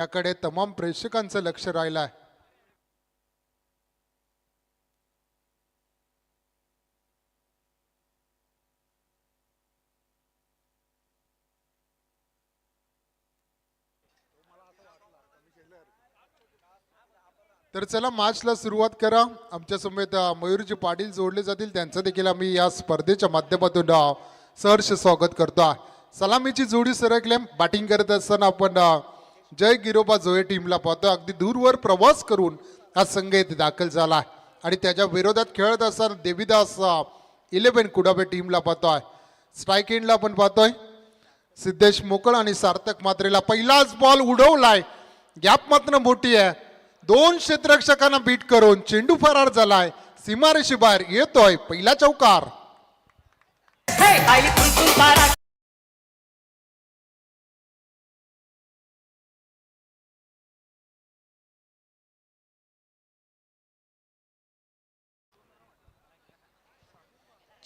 याकडे तमाम प्रेक्षकांचं लक्ष राहिलं आहे. तर चला मॅचला सुरुवात करा. आमच्या समेत मयूरजी पाटील जोडले जातील, त्यांचं देखील आम्ही या स्पर्धेच्या माध्यमातून सहर्ष स्वागत करतो. सलामीची जोडी सरकले. बॅटिंग करत असताना आपण जय गिरोबा जोये टीमला पाहतो. अगदी दूरवर प्रवास करून हा संघ येथे दाखल झाला आणि त्याच्या विरोधात खेळत असताना देवीदास 11 कुडाबे टीमला पाहतोय. स्ट्राईक एंडला आपण पाहतोय सिद्धेश मोकळ आणि सार्थक मात्रेला. पहिलाच बॉल उडवलाय, गॅप मात्र मोठी आहे. 2 क्षेत्ररक्षकांना बीट करून चेंडू फरार झालाय, सीमारेषे बाहेर येतोय. पहिला चौकार.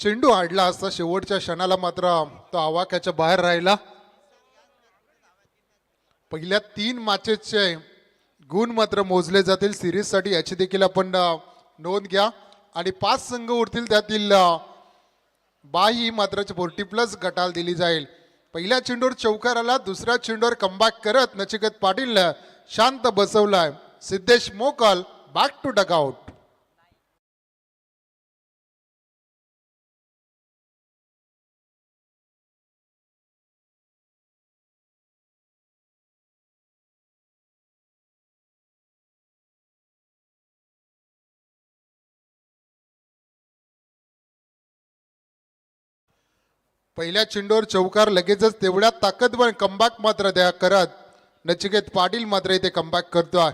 चेंडू हाडला असता, शेवटच्या क्षणाला मात्र तो आवाक्याच्या बाहेर राहिला. पहिल्या 3 मॅचेसचे गुण मात्र मोजले जातील सिरीजसाठी, याची देखील आपण नोंद घ्या. आणि 5 संघ उरतील, त्यातील 22 मात्र 40+ गटाला दिली जाईल. पहिल्या चेंडूवर चौकार आला, दुसऱ्या चेंडूवर कमबॅक करत नचिकेत पाटील शांत बसवलाय. सिद्धेश मोकल बॅक टू डगआउट. पहिल्या चेंडूवर चौकार, लगेचच तेवढ्या ताकदवर कमबॅक मात्र द्या करत नचिकेत पाटील मात्र इथे कमबॅक करतोय.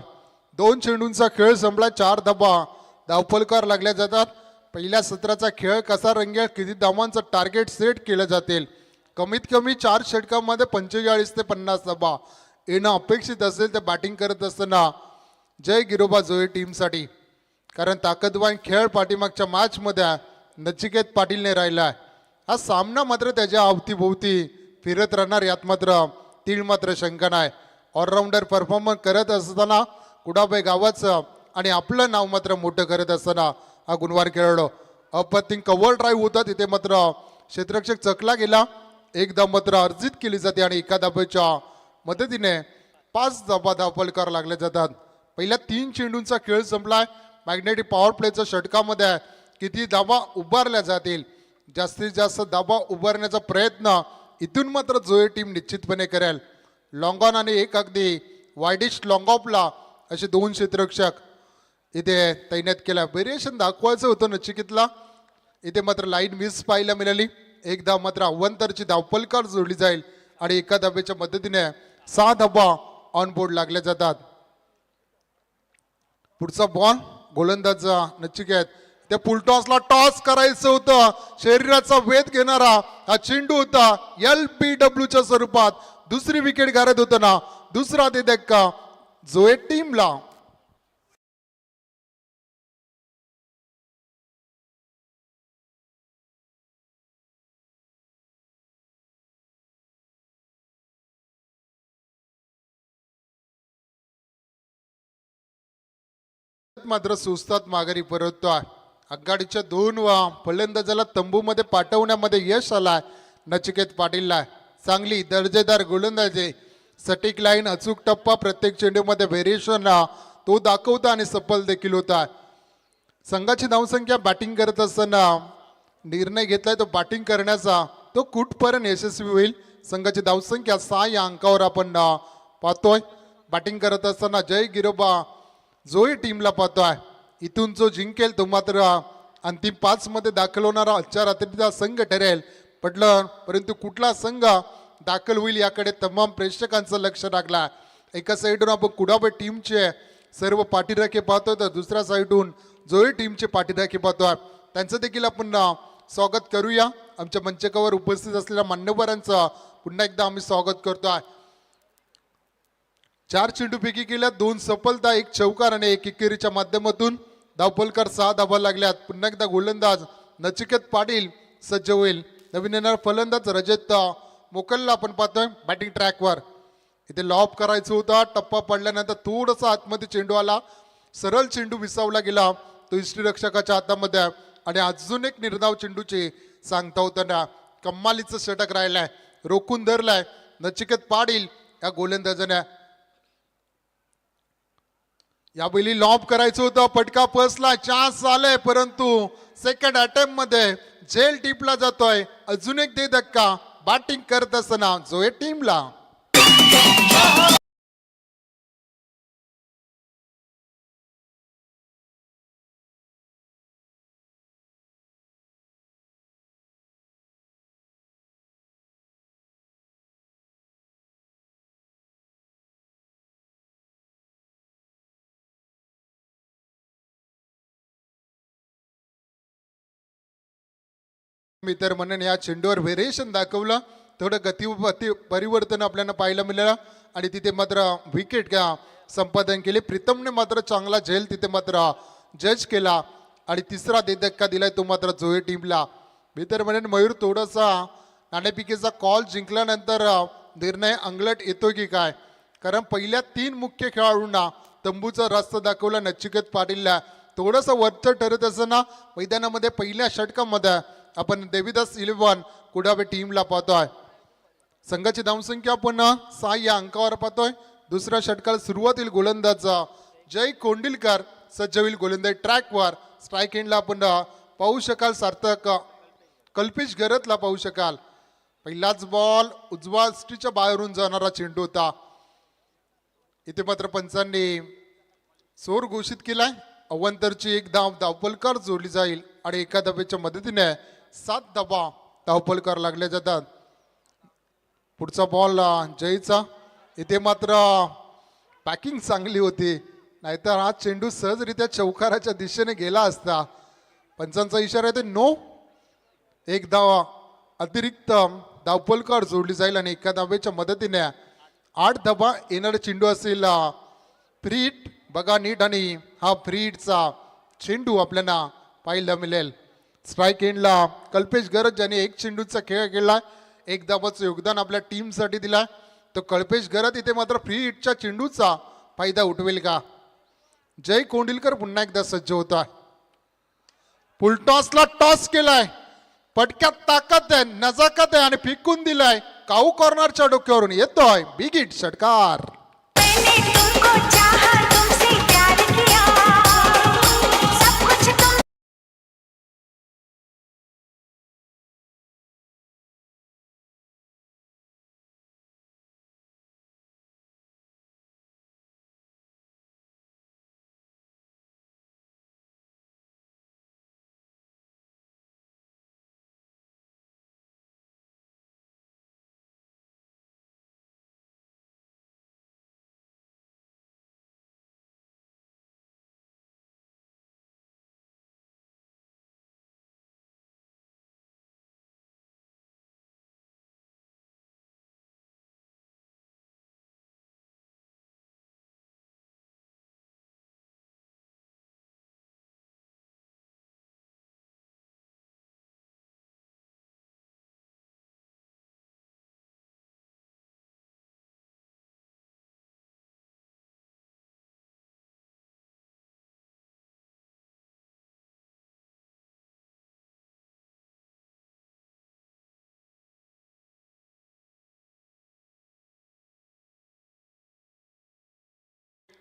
2 चेंडूंचा खेळ संपला, 4 धावा धावफलकार लागल्या जातात. पहिल्या सत्राचा खेळ कसा रंगेल, किती धावांचं टार्गेट सेट केलं जातील, कमीत कमी 4 षटकांमध्ये 45 ते 50 धावा येणं अपेक्षित असेल. तर बॅटिंग करत असताना जय गिरोबा जोये टीमसाठी, कारण ताकदवान खेळ पाठीमागच्या मॅचमध्ये नचिकेत पाटीलने राहिला आहे. हा सामना मात्र त्याच्या अवतीभोवती फिरत राहणार, यात मात्र तीळ मात्र शंका नाही. ऑलराऊंडर परफॉर्मन्स करत असताना कुडाबे गावाचं आणि आपलं नाव मात्र मोठं करत असताना हा गुणवार खेळाडू. अप्रतिम कव्हर ड्राईव्ह होता, तिथे मात्र क्षेत्ररक्षक चकला गेला. 1 धाव मात्र अर्जित केली जाते आणि एका धावेच्या मदतीने 5 धावा धावफलकार लागले जातात. पहिल्या 3 चेंडूंचा खेळ संपलाय. मॅग्नेटिक पॉवर प्लेच्या षटकामध्ये किती धावा उभारल्या जातील, जास्तीत जास्त धावा उभारण्याचा प्रयत्न इथून मात्र जोये टीम निश्चितपणे करेल. लॉंग ऑन आणि एक अगदी वाईडिश लॉंग ऑफला असे 2 क्षेत्ररक्षक इथे तैनात केला. व्हेरिएशन दाखवायचं होतं नचिकेतला, इथे मात्र लाईन मिस पाहायला मिळाली. 1 धाव मात्र अव्वंतरची धावफलकार जोडली जाईल आणि एका धावेच्या मदतीने 6 धावा ऑन बोर्ड लागल्या जातात. पुढचा बॉल गोलंदाज नचिकेत, त्या फुलटॉसला टॉस करायचं होतं, शरीराचा वेध घेणारा हा चेंडू होता. LBWच्या स्वरूपात दुसरी विकेट गारत होताना दुसरा धक्का जोये टीमला. मात्र सुस्तात माघारी परततोय. आघाडीच्या 2 फलंदाजाला तंबूमध्ये पाठवण्यामध्ये यश आलाय नचिकेत पाटीलला. चांगली दर्जेदार गोलंदाजी, सटीक लाईन, अचूक टप्पा, प्रत्येक चेंडूमध्ये व्हेरिएशन तो दाखवता आणि सफल देखील होता. संघाची धावसंख्या बॅटिंग करत असताना निर्णय घेतलाय तो बॅटिंग करण्याचा, तो कुठपर्यंत यशस्वी होईल. संघाची धावसंख्या 6 या अंकावर आपण पाहतोय. बॅटिंग करत असताना जय गिरोबा जोये टीमला पाहतोय. इथून जो जिंकेल तो मात्र अंतिम 5 मध्ये दाखल होणारा आजच्या रात्रीचा संघ ठरेल. परंतु कुठला संघ दाखल होईल याकडे तमाम प्रेक्षकांचं लक्ष लागला. एका साईडून आपण कुडाबे टीमचे सर्व पाठीराखे पाहतोय, तर दुसऱ्या साईडून जोये टीमचे पाठीराखे पाहतोय. त्यांचं देखील आपण स्वागत करूया. आमच्या मंचकावर उपस्थित असलेल्या मान्यवरांचं पुन्हा एकदा आम्ही स्वागत करतोय. 4 चेंडूपैकी केल्या 2 सफलता, 1 चौकार आणि 1 एकेरीच्या माध्यमातून धावफलकार 6 धावा लागल्यात. पुन्हा एकदा गोलंदाज नचिकेत पाटील सज्ज होईल. नवीन येणारा फलंदाज रजत मोकलला आपण पाहतोय बॅटिंग ट्रॅकवर. इथे लॉब करायचं होता, टप्पा पडल्यानंतर थोडंसं आतमध्ये चेंडू आला, सरळ चेंडू विसावला गेला तो यष्टीरक्षकाच्या हातामध्ये आणि अजून एक निर्धाव चेंडूची सांगता होताना कम्मालीचं षटक राहिलाय, रोखून धरलाय नचिकेत पाटील या गोलंदाजाने. यावेळी लॉब करायचं होतं, पटका फसला, चान्स आलाय परंतु सेकंड अटेम्प्ट मध्ये झेल टिपला जातोय. अजून एक दे धक्का बॅटिंग करत असताना जोए टीमला. मी तर म्हणेन या चेंडूवर व्हेरिएशन दाखवलं, थोडं गती परिवर्तन आपल्याला पाहायला मिळालं आणि तिथे मात्र विकेट संपादन केले. प्रीतमने मात्र चांगला झेल तिथे मात्र जज केला आणि तिसरा धक्का दिलाय तो मात्र जोए टीमला. मी तर म्हणेन मयूर थोडासा नाणेफिकेचा कॉल जिंकल्यानंतर निर्णय अंगलट येतो की काय, कारण पहिल्या 3 मुख्य खेळाडूंना तंबूचा रास्ता दाखवला नचिकेत पाटीलला. थोडंसं वरचं ठरत असताना मैदानामध्ये पहिल्या षटकामध्ये आपण देवीदास 11 कुडावे टीमला पाहतोय. संघाची धावसंख्या आपण 6 या अंकावर पाहतोय. दुसऱ्या षटकाला सुरुवातील गोलंदाज जय कोंडिलकर सज्ज होईल गोलंदाज ट्रॅकवर. स्ट्राईक एंडला आपण पाहू शकाल सार्थक कल्पेश गरतला पाहू शकाल. पहिलाच बॉल उजवा यष्टीच्या बाहेरून जाणारा चेंडू होता. इथे मात्र पंचांनी सोर घोषित केलाय. अवंतरची एक धावपलकार जोडली जाईल आणि एका धावेच्या मदतीने 7 धावा धावपलकार लागले जातात. पुढचा बॉल जयचा. इथे मात्र पॅकिंग चांगली होती, नाहीतर हा चेंडू सहजरित्या चौकाराच्या दिशेने गेला असता. पंचांचा इशारा आहे ते नो. एक धावा अतिरिक्त धावपलकार जोडली जाईल आणि एका धावेच्या मदतीने 8 धावा येणारा चेंडू असेल फ्री हिट. बघा नीट आणि हा फ्री हिटचा चेंडू आपल्याला पाहायला मिळेल. स्ट्राईक एंडला कल्पेश गरज ज्याने एक चेंडूचा खेळ खेळला, एक धावाचं योगदान आपल्या टीमसाठी दिला, तो कल्पेश गरज इथे मात्र फ्री हिटच्या चेंडूचा फायदा उठवेल का. जय कोंडिलकर पुन्हा एकदा सज्ज होता. फुलटॉसला टॉस केलाय, पटक्यात ताकद आहे, नजाकत आहे आणि फेकून दिलाय. काऊ कॉर्नरच्या डोक्यावरून येतोय बिग हिट षटकार.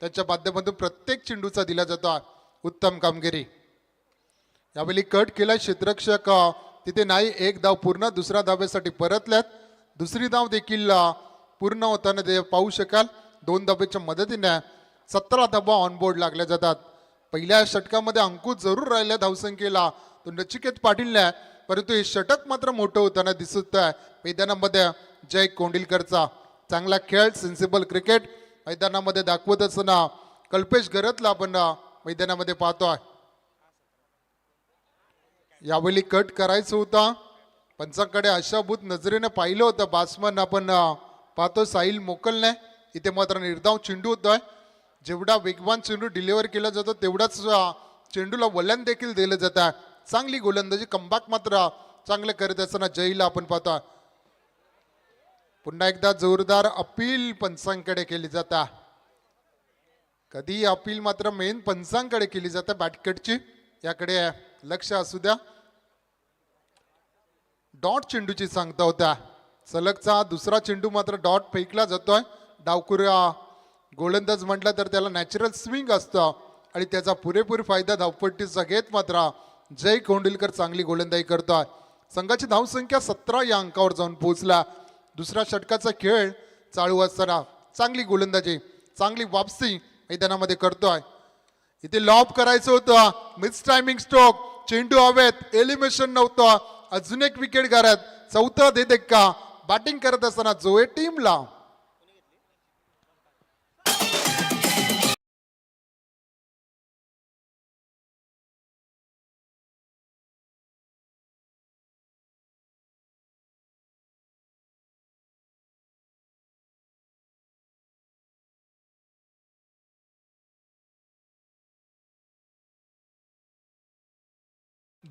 त्याच्या माध्यमातून प्रत्येक चेंडूचा दिला जातो उत्तम कामगिरी. यावेळी कट केला क्षेत्ररक्षक तिथे नाही. एक धाव पूर्ण, दुसऱ्या धावेसाठी परतल्यात. दुसरी धाव देखील पूर्ण होताना ते पाहू शकाल. 2 धावेच्या मदतीने 17 धावा ऑनबोर्ड लागल्या जातात. पहिल्या षटकामध्ये अंकुश जरूर राहिल्या धावसंख्येला तो नचिकेत पाटीलने, परंतु हे षटक मात्र मोठं होताना दिसत आहे. मैदानामध्ये जय कोंडिलकरचा चांगला खेळ, सेन्सिबल क्रिकेट मैदानामध्ये दाखवत असताना कल्पेश गरतला आपण मैदानामध्ये पाहतोय. यावेळी कट करायचं होता, पंचांकडे आशाभूत नजरेने पाहिलं होतं. बॅट्समन आपण पाहतो साहिल मोकलने. इथे मात्र निर्धाव चेंडू होतोय. जेवढा वेगवान चेंडू डिलिव्हर केला जातो तेवढाच चेंडूला वलन देखील दिलं जात आहे. चांगली गोलंदाजी, कमबॅक मात्र चांगलं करत असताना जयला आपण पाहतो. पुन्हा एकदा जोरदार अपील पंचांकडे केली जाता. कधी अपील मात्र मेन पंचांकडे केली जाते बॅटकडची, याकडे लक्ष असू द्या. डॉट चेंडूची सांगता होत्या. सलगचा दुसरा चेंडू मात्र डॉट फेकला जातोय. डावकुऱ्या गोलंदाज म्हटलं तर त्याला नॅचरल स्विंग असतं आणि त्याचा पुरेपूर फायदा धावपट्टीचा घेत मात्र जय कोंडिलकर चांगली गोलंदाजी करतोय. संघाची धावसंख्या 17 या अंकावर जाऊन पोहोचला. दुसऱ्या षटकाचा खेळ चालू असताना चांगली गोलंदाजी, चांगली वापसी मैदानामध्ये करतोय. इथे लॉब करायचं होतं, मिस टायमिंग स्ट्रोक, चेंडू हवेत, एलिमिनेशन नव्हतं. अजून एक विकेट घरात, चौथा दे का बॅटिंग करत असताना जोए टीमला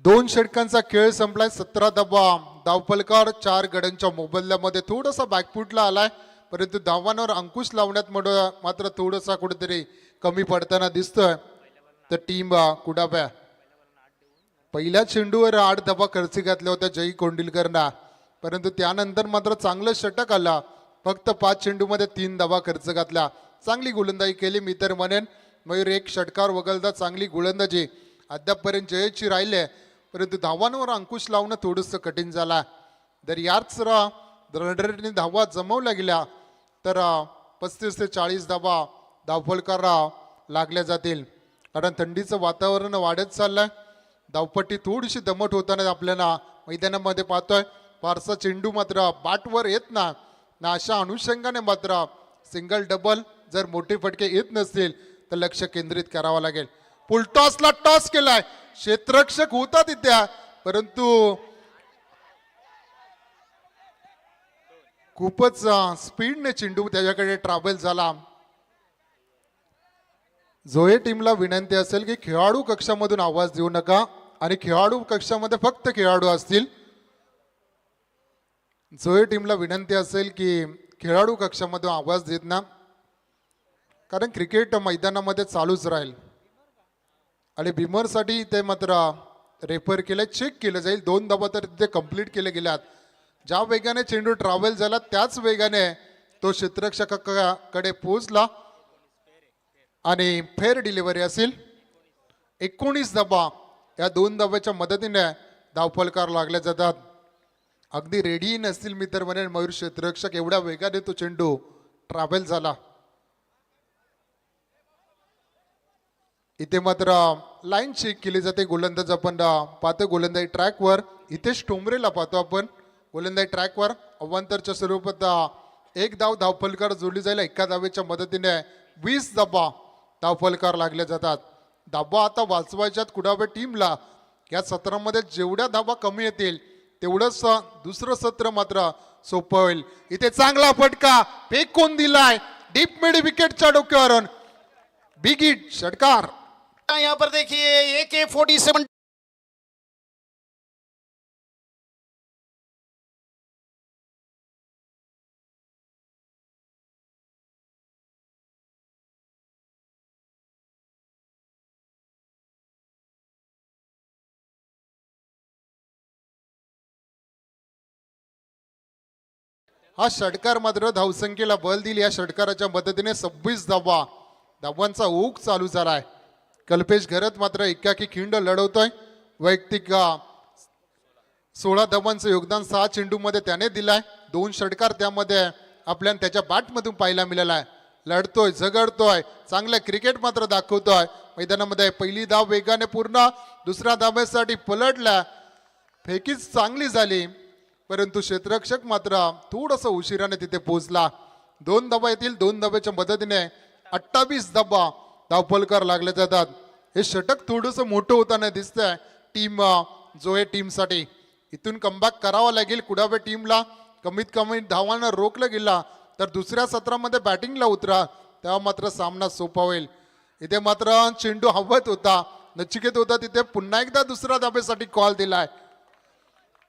दोन षटकांचा खेळ संपलाय. 17 धावा. धावफलकार 4 गड्यांच्या मोबदल्यामध्ये थोडासा बॅकफुटला आलाय, परंतु धावांवर अंकुश लावण्यात मात्र थोडासा कुठेतरी कमी पडताना दिसतोय. तर टीम कुडाब्या पहिल्या चेंडूवर 8 धावा खर्ची घातल्या होत्या जयी कोंडिलकरना, परंतु त्यानंतर मात्र चांगलं षटक आला. फक्त 5 चेंडूमध्ये 3 धावा खर्च घातल्या. चांगली गोलंदाजी केली. मी तर म्हणेन मयूर एक षटकार वगळता चांगली गोलंदाजी अद्यापपर्यंत जयची राहिले, परंतु धावांवर अंकुश लावणं थोडंसं कठीण झाला. जर याच रणरेने धावा जमवल्या गेल्या तर 35 ते 40 धावा धावफलकार लागल्या जातील. कारण थंडीचं वातावरण वाढत चाललंय. धावपट्टी थोडीशी दमट होताना आपल्याला मैदानामध्ये पाहतोय. फारसा चेंडू मात्र बॅटवर येत ना, अशा अनुषंगाने मात्र सिंगल डबल जर मोठे फटके येत नसतील तर लक्ष केंद्रित करावं लागेल. फुलटॉसला टॉस केलाय, क्षेत्ररक्षक होता तिथे, परंतु खूपच स्पीडने चेंडू त्याच्याकडे ट्रॅव्हल झाला. जोए टीमला विनंती असेल की खेळाडू कक्षामधून आवाज देऊ नका आणि खेळाडू कक्षामध्ये फक्त खेळाडू असतील. जोए टीमला विनंती असेल की खेळाडू कक्षामधून आवाज देत ना, कारण क्रिकेट मैदानामध्ये चालूच राहील. आणि बिमरसाठी ते मात्र रेफर केलं, चेक केलं जाईल. 2 धावा तर तिथे कंप्लीट केले गेल्यात. ज्या वेगाने चेंडू ट्रॅव्हल झाला त्याच वेगाने तो क्षेत्ररक्षकाकडे पोहोचला आणि फेअर डिलिव्हरी असेल. 19 धावा. या 2 धाव्याच्या मदतीने धावफलकार लागले जातात. अगदी रेडी नसतील मी तर म्हणेन मयूर क्षेत्ररक्षक, एवढ्या वेगाने तो चेंडू ट्रॅव्हल झाला. इथे मात्र लाईन चेक केली जाते. गोलंदाज आपण पाहतो गोलंदाजी ट्रॅकवर. इथेच टोमरेला पाहतो आपण गोलंदाजी ट्रॅकवर. अवांतरच्या स्वरूपात 1 धाव धावफलकार जोडली जाईल. एका धावेच्या मदतीने 20 धावा धावफलकार लागले जातात. धावा आता वाचवायच्यात कुडाबे टीमला. या सत्रामध्ये जेवढ्या धावा कमी येतील तेवढंच दुसरं सत्र मात्र सोपं होईल. इथे चांगला फटका फेकून दिलाय डीप मिड विकेटच्या डोक्यावरून. बिग हिट षटकार. यहाँ पर देखिए AK-47 हा षटकार मात्र धावसंख्येला बल दिली. या षटकाराच्या मदतीने 26 धावा. धावांचा ओघ चालू झालाय. कल्पेश घरत मात्र एकाकी खिंड लढवतोय. वैयक्तिक 16 धावांचं योगदान 6 चेंडूमध्ये त्याने दिलाय. 2 षटकार त्यामध्ये आपल्याला त्याच्या बॅटमधून पाहायला मिळाला आहे. लढतोय, झगडतोय, चांगलं क्रिकेट मात्र दाखवतोय मैदानामध्ये. पहिली धाव वेगाने पूर्ण, दुसऱ्या धावेसाठी पलटला. फेकीच चांगली झाली, परंतु क्षेत्ररक्षक मात्र थोडंसं उशिराने तिथे पोहोचला. 2 धावा येतील. 2 धावेच्या मदतीने 28 धावा धावफलकार लागले जातात. हे षटक थोडंसं मोठं होताना दिसतंय टीम जोए टीमसाठी. इथून कमबॅक करावा लागेल कुडाबे टीमला. कमीत कमी धावांना रोखलं गेला तर दुसऱ्या सत्रामध्ये बॅटिंगला उतरा, तेव्हा मात्र सामना सोपा होईल. इथे मात्र चेंडू हवत होता, नचिकेत होता तिथे पुन्हा एकदा दुसऱ्या धावेसाठी कॉल दिलाय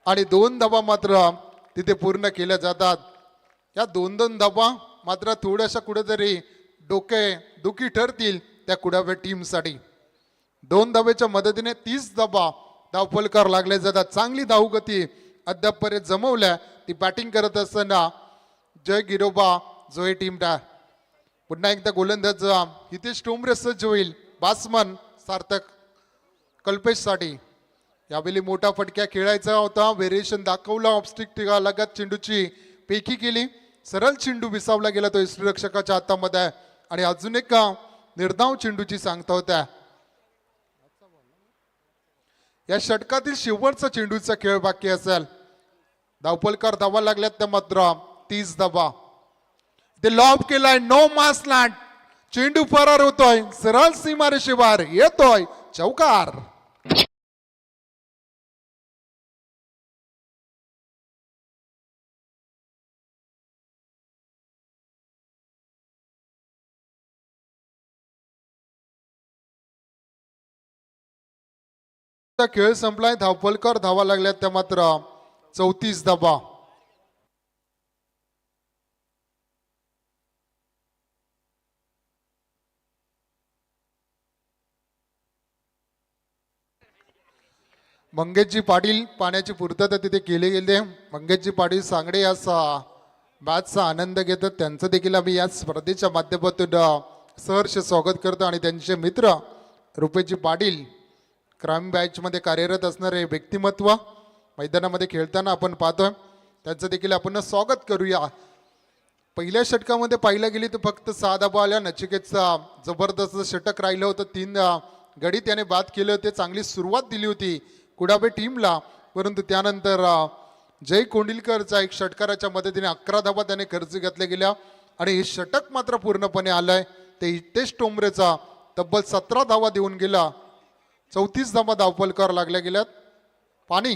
आणि 2 धावा मात्र तिथे पूर्ण केल्या जातात. या दोन दोन धावा मात्र थोड्याशा कुठेतरी डोके दुखी ठरतील त्या कुडाव्या टीमसाठी. 2 धावेच्या मदतीने 30 धावा धावफलकार लागले जातात. चांगली धावगती अद्यापपर्यंत जमवल्या. ती बॅटिंग करत असताना जय गिरोबा जोई टीमला पुन्हा एकदा गोलंदाज हितेश टोमरे सज्ज होईल. बासमन सार्थक कल्पेशसाठी यावेळी मोठा फटक्या खेळायचा होता. व्हेरिएशन दाखवला. ऑफस्टिक लगत चेंडूची पेकी केली. सरळ चेंडू विसावला गेला तो यष्टीरक्षकाच्या हातामध्ये आणि अजून एक निर्धाव चेंडूची सांगता होत्या. या षटकातील शेवटचा चेंडूचा खेळ बाकी असेल. धावफलकार धावा लागल्यात त्या मात्र 30 धावा. ते लॉब केलाय. नो मास लँड. चेंडू फरार होतोय. सरळ सीमारेषेवर येतोय चौकार. खेळ संपलाय. धावफलकार धावा लागल्यात त्या मात्र 34 धावा. मंगेशजी पाटील पाण्याची पूर्तता तिथे केली गेली. मंगेशजी पाटील सांगडे या मॅचचा आनंद घेतात. त्यांचं देखील आम्ही या स्पर्धेच्या माध्यमातून सहर्ष स्वागत करतो आणि त्यांचे मित्र रुपेशजी पाटील क्राईम बॅचमध्ये कार्यरत असणारे व्यक्तिमत्व मैदानामध्ये खेळताना आपण पाहतोय. त्यांचं देखील आपण स्वागत करूया. पहिल्या षटकामध्ये पाहिलं गेली तर फक्त 6 धावा आल्या. नचिकेतचा जबरदस्त षटक राहिलं होतं. 3 गडी त्याने बाद केले होते. चांगली सुरुवात दिली होती कुडाबे टीमला. परंतु त्यानंतर जय कोंडिलकरचा एक षटकाराच्या मदतीने 11 धावा त्याने खर्च घेतल्या गेल्या आणि हे षटक मात्र पूर्णपणे आलंय ते हितेश टोमरेचा तब्बल 17 धावा देऊन गेला. 34 धावा धावफलकार लागल्या गेल्यात. पाणी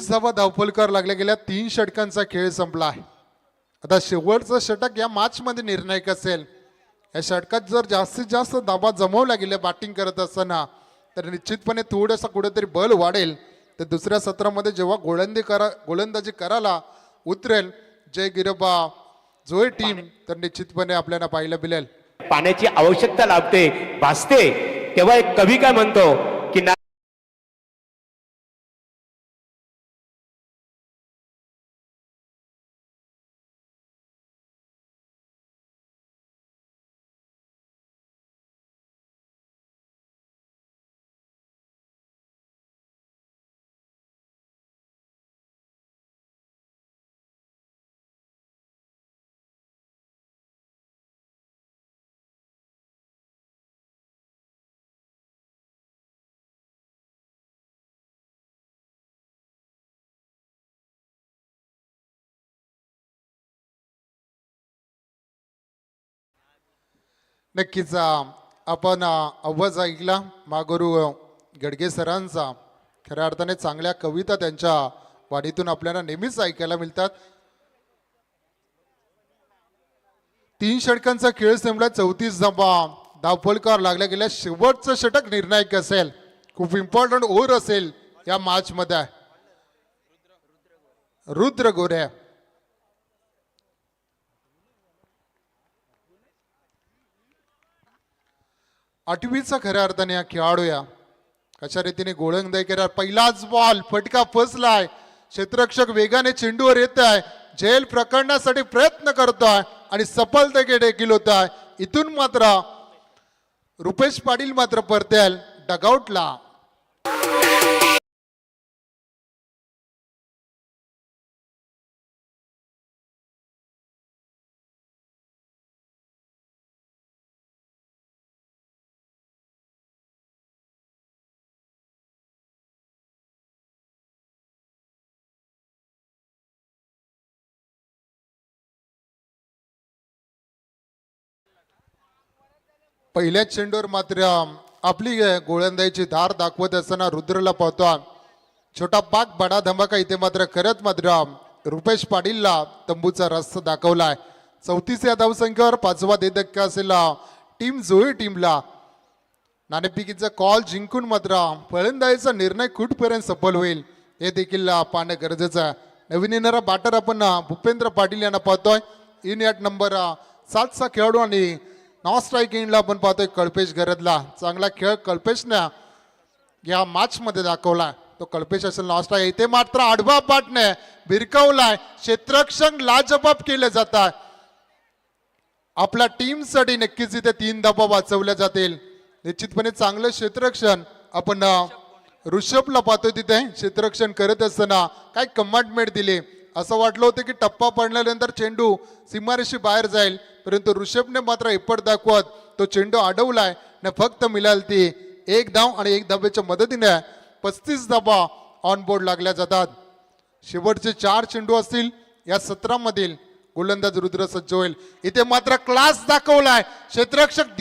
धावा धावफलकार लागल्या गेल्या. 3 षटकांचा खेळ संपला आहे. आता शेवटचं षटक या मॅच मध्ये निर्णायक असेल. या षटकात जर जास्तीत जास्त धावा जमवल्या गेल्या बॅटिंग करत असताना तर निश्चितपणे थोडासा कुठेतरी बल वाढेल. तर दुसऱ्या सत्रामध्ये जेव्हा गोलंदाजी करायला उतरेल जय गिरोबा जोई टीम तर निश्चितपणे आपल्याला पाहायला मिळेल. पाण्याची आवश्यकता लागते भासते तेव्हा एक कवी काय म्हणतो की नक्कीच आपण आवाज ऐकला मागोरू गडगे सरांचा. खऱ्या अर्थाने चांगल्या कविता त्यांच्या वाणीतून आपल्याला नेहमीच ऐकायला मिळतात. 3 षटकांचा खेळ संपला. 34 धावा धावफलकार लागल्या गेल्या. शेवटचं षटक निर्णायक असेल. खूप इम्पॉर्टंट ओव्हर असेल या मॅच मध्ये. रुद्र गोरे आठवीचा खऱ्या अर्थाने या खेळाडू या कशा रीतीने गोलंदाजी केला. पहिलाच बॉल फटका फसलाय. क्षेत्ररक्षक वेगाने चेंडूवर येत आहे. झेल प्रकरणासाठी प्रयत्न करतोय आणि सफलता देखील होत आहे. इथून मात्र रुपेश पाटील मात्र परतेल डगआउटला. पहिल्याच चेंडूवर मात्र आपली गोलंदाजीची धार दाखवत असताना रुद्रला पाहतो. छोटा पाक बडा धमाका इथे मात्र करत मात्र रुपेश पाटीलला तंबूचा रस्ता दाखवलाय. 34 या धावसंख्येवर 5वा धक्का असेल टीम जोई टीमला नाणेफेकीचा कॉल जिंकून मात्र फलंदाजीचा निर्णय कुठपर्यंत सफल होईल हे देखील पाहणं गरजेचं आहे. नवीन येणारा बॅटर आपण भूपेंद्र पाटील यांना पाहतोय. इन ॲट नंबर 7चा खेळाडू आणि नॉन स्ट्रायकिंगला आपण पाहतोय कल्पेश गरजला. चांगला खेळ कल्पेशने या मॅच मध्ये दाखवला. तो कल्पेश असेल नॉन स्ट्राईक. इथे मात्र आडवा पाटने भिरकवलाय. क्षेत्ररक्षण लाजबाब केले जातात. आपल्या टीमसाठी नक्कीच इथे 3 धावा वाचवल्या जातील. निश्चितपणे चांगलं क्षेत्ररक्षण आपण ऋषभला पाहतोय. तिथे क्षेत्ररक्षण करत असताना काय कमांडमेंट दिली. असं वाटलं होतं की टप्पा पडल्यानंतर चेंडू सीमारेषी बाहेर जाईल, परंतु ऋषभने मात्र एफर्ट दाखवत तो चेंडू अडवलाय न फक्त मिळाल ती 1 धाव आणि 1 धावेच्या मदतीने 35 धावा ऑन बोर्ड लागल्या जातात. शेवटचे 4 चेंडू असतील या 17 मधील गोलंदाज रुद्र सज्ज होईल. इथे मात्र क्लास दाखवलाय क्षेत्ररक्षक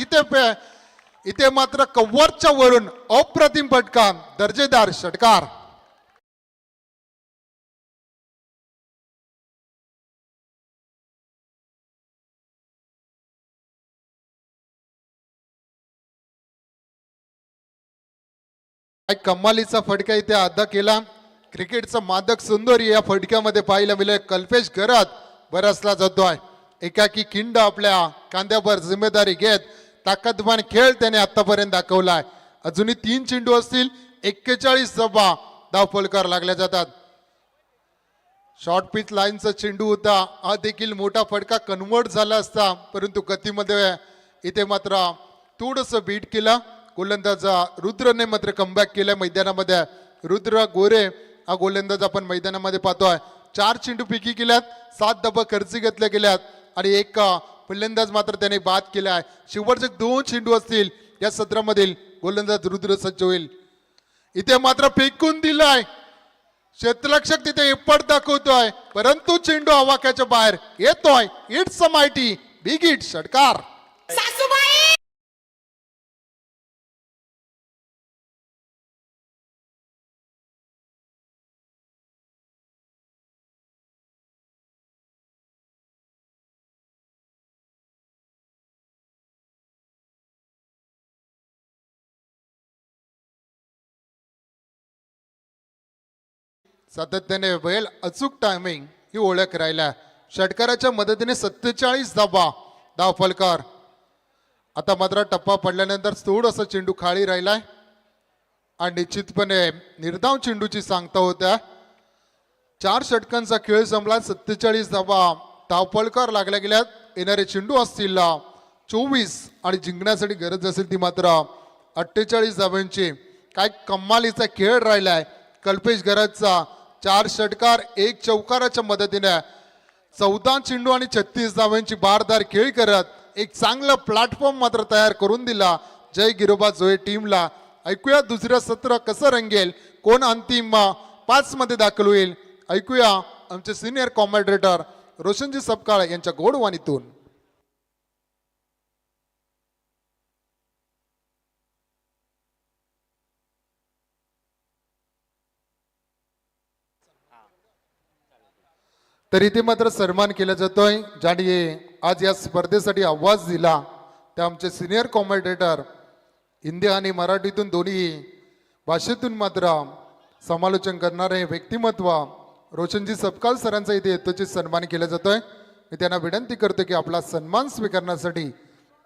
इथे मात्र कव्वरच्या वरून अप्रतिम फटका, दर्जेदार षटकार. कमालीचा फटका इथे अदा केला. क्रिकेटचा मादक सुंदर या फटक्यामध्ये पाहायला मिळेल. कल्पेश घरात बरसला जातोय. एकाकी खिंड आपल्या कांद्यावर जिम्मेदारी घेत ताकदवान खेळ त्याने आतापर्यंत दाखवलाय. अजूनही 3 चेंडू असतील. 41 धावा धावफलकार लागल्या जातात. शॉर्ट पिच लाईनचा चेंडू होता. हा देखील मोठा फटका कन्वर्ट झाला असता, परंतु गतीमध्ये इथे मात्र थोडस बीट केला. गोलंदाज रुद्रने मात्र कमबॅक केलाय मैदानामध्ये. रुद्र गोरे हा गोलंदाज आपण मैदानामध्ये पाहतोय. 4 चेंडू पिकी केल्यात, 7 धावा खर्ची घेतल्या गेल्यात आणि 1 फलंदाज मात्र त्याने बाद केलाय. शेवटचे 2 चेंडू असतील या सत्रामधील गोलंदाज रुद्र सज्ज होईल. इथे मात्र फेकून दिलाय. क्षेत्ररक्षक तिथे एफर्ट दाखवतोय, परंतु चेंडू आवाक्याच्या बाहेर येतोय. It's a mighty big hit, षटकार. सातत्याने वेळ अचूक टायमिंग ही ओळख राहिला. षटकाराच्या मदतीने 47 धावा धावफलकार. आता मात्र टप्पा पडल्यानंतर थोडासा चेंडू खाली राहिलाय आणि निश्चितपणे निर्धाव चेंडूची सांगता होत्या. 4 षटकांचा खेळ संपला. 47 धावा धावफलकार लागल्या गेल्यात. येणारे चेंडू असतील 24 आणि जिंकण्यासाठी गरज असेल ती मात्र 48 धाव्यांची. काय कमालीचा खेळ राहिलाय कल्पेश गरजचा. 4 षटकार 1 चौकाराच्या मदतीने 14 चेंडू आणि 36 धाव्यांची बारदार खेळ करत एक चांगला प्लॅटफॉर्म मात्र तयार करून दिला जय गिरोबा जोये टीमला. ऐकूया दुसरं सत्र कसं रंगेल, कोण अंतिम 5 मध्ये दाखल होईल. ऐकूया आमचे सिनियर कॉमेंटेटर रोशनजी सपकाळ यांच्या गोडवाणीतून. तर इथे मात्र सन्मान केला जातोय. ज्याने आज या स्पर्धेसाठी आवाज दिला ते आमचे सिनियर कॉमेंटेटर हिंदी आणि मराठीतून दोन्ही भाषेतून मात्र समालोचन करणारे व्यक्तिमत्व रोशनजी सपकाळ सरांचा इथे यथोचित सन्मान केला जातोय. मी त्यांना विनंती करतो की आपला सन्मान स्वीकारण्यासाठी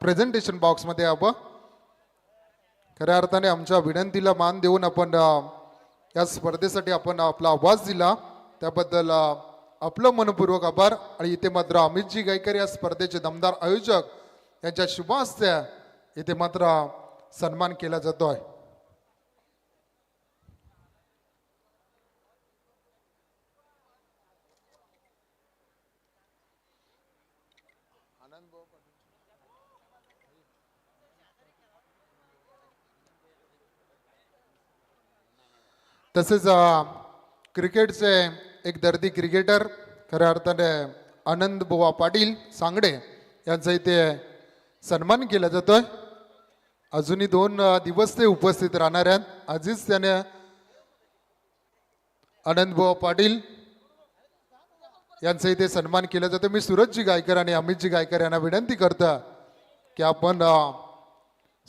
प्रेझेंटेशन बॉक्समध्ये यावं. खऱ्या अर्थाने आमच्या विनंतीला मान देऊन आपण या स्पर्धेसाठी आपण आपला आवाज दिला त्याबद्दल आपलं मनपूर्वक आभार. आणि इथे मात्र अमितजी गायकर या स्पर्धेचे दमदार आयोजक यांच्या शुभ हस्ते इथे मात्र सन्मान केला जातोय. तसेच क्रिकेटचे एक दर्दी क्रिकेटर खऱ्या अर्थाने आनंद बुवा पाटील सांगडे यांचा इथे सन्मान केला जातोय. अजूनही 2 दिवस ते उपस्थित राहणार आहेत. आधीच त्याने आनंद बुवा पाटील यांचा इथे सन्मान केला जातो. मी सूरजजी गायकर आणि अमितजी गायकर यांना विनंती करतो की आपण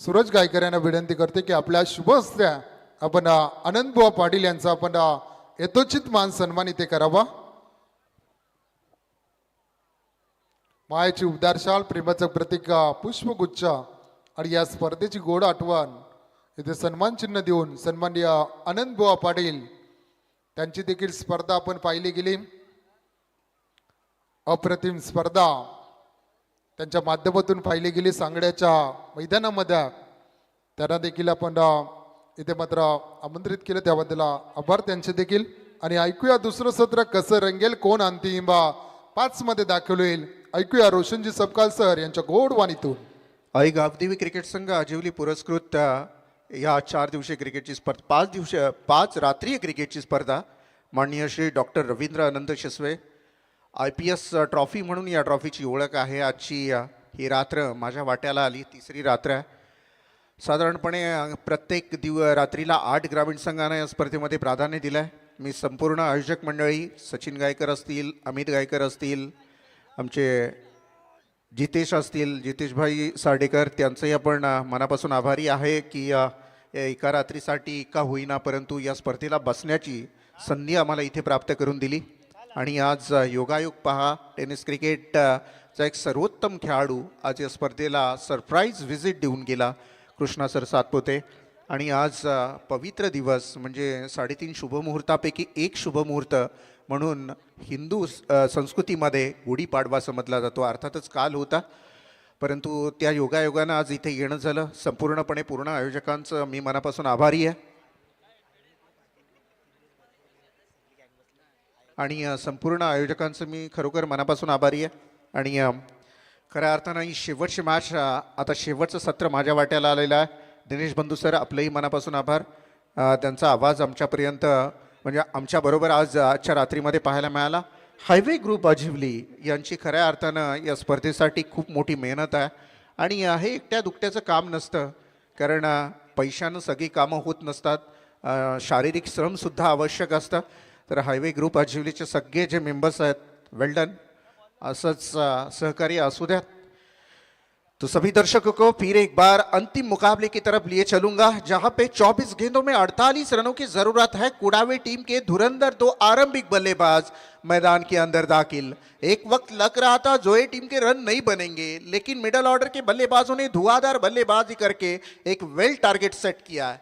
सूरज गायकर यांना विनंती करते की आपल्या शुभ हस्त्या आपण आनंदबुवा पाटील यांचा आपण यथोचित मान सन्मान इथे करावा. मायाची उबदार शाल, प्रेमाचं प्रतीक पुष्पगुच्छ आणि या स्पर्धेची गोड आठवण इथे सन्मान चिन्ह देऊन सन्माननीय आनंदबुवा पाटील त्यांची देखील स्पर्धा आपण पाहिली गेली. अप्रतिम स्पर्धा त्यांच्या माध्यमातून पाहिली गेली सांगड्याच्या मैदानामध्ये. त्यांना देखील आपण इथे मात्र आमंत्रित केलं, त्याबद्दल आभार त्यांचे देखील. आणि ऐकूया दुसरं सत्र कसं रंगेल, कोण अंतिम 5 मध्ये दाखल होईल. ऐकूया रोशनजी सबकाल सर यांच्या गोड वाणीतून. आई गावदेवी क्रिकेट संघ आजिवली पुरस्कृत या 4 दिवसीय क्रिकेटची स्पर्धा 5 रात्रीय क्रिकेटची स्पर्धा माननीय श्री डॉक्टर रवींद्र अनंत शिसवे IPS ट्रॉफी म्हणून या ट्रॉफीची ओळख आहे. आजची ही रात्र माझ्या वाट्याला आली, 3री रात्र आहे. साधारणपणे प्रत्येक रात्रीला 8 ग्रामीण संघांना या स्पर्धेमध्ये प्राधान्य दिलं आहे. मी संपूर्ण आयोजक मंडळी सचिन गायकर असतील, अमित गायकर असतील, आमचे जितेश असतील, जितेशभाई साडेकर, त्यांचंही आपण मनापासून आभारी आहे की एका रात्रीसाठी का होईना परंतु या स्पर्धेला बसण्याची संधी आम्हाला इथे प्राप्त करून दिली. आणि आज योगायोग पहा, टेनिस क्रिकेटचा एक सर्वोत्तम खेळाडू आज या स्पर्धेला सरप्राईज व्हिजिट देऊन गेला, कृष्णा सर सातपुते. आणि आज पवित्र दिवस म्हणजे 3.5 शुभमुहूर्तापैकी एक शुभमुहूर्त म्हणून हिंदू संस्कृतीमध्ये गुढीपाडवा समजला जातो. अर्थातच काल होता परंतु त्या योगायोगानं आज इथे येणं झालं. संपूर्णपणे पूर्ण आयोजकांचं मी मनापासून आभारी आहे. आणि संपूर्ण आयोजकांचं मी खरोखर मनापासून आभारी आहे. आणि खऱ्या अर्थानं ही शेवटची मॅच, आता शेवटचं सत्र माझ्या वाट्याला आलेलं आहे. दिनेश बंधू सर आपलंही मनापासून आभार. त्यांचा आवाज आमच्यापर्यंत म्हणजे आमच्याबरोबर आजच्या रात्रीमध्ये पाहायला मिळाला. हायवे ग्रुप आजिवली यांची खऱ्या अर्थानं या स्पर्धेसाठी खूप मोठी मेहनत आहे. आणि हे एकट्या दुकट्याचं काम नसतं, कारण पैशानं सगळी कामं होत नसतात, शारीरिक श्रमसुद्धा आवश्यक असतं. तर हायवे ग्रुप आजिवलीचे सगळे जे मेंबर्स आहेत, वेल डन. असंच सहकार्य असू द्या. तो सभी दर्शकों को फिर एक बार अंतिम मुकाबले की तरफ लिए चलूंगा, जहां पे 24 गेंदों में 48 रनों की जरूरत है. कुड़ावे टीम के धुरंधर 2 आरंभिक बल्लेबाज मैदान के अंदर दाखिल. एक वक्त लग रहा था जोए टीम के रन नहीं बनेंगे, लेकिन मिडल ऑर्डर के बल्लेबाजों ने धुआंधार बल्लेबाजी करके एक वेल टारगेट सेट किया है.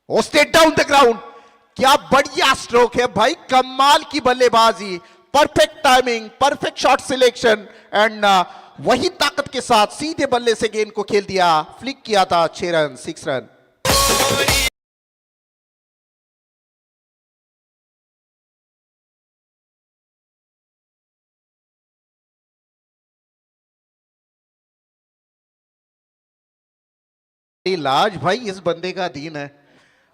ओ स्टेट डाउन द ग्राउंड, क्या बढ़िया स्ट्रोक है भाई, कमाल की बल्लेबाजी, perfect timing, perfect shot selection end वही ताकत के साथ सीधे बल्ले से गेंद को खेल दिया, फ्लिक किया था. 6 रन, 6 रन. लाज भाई इस बंदे का दीन है.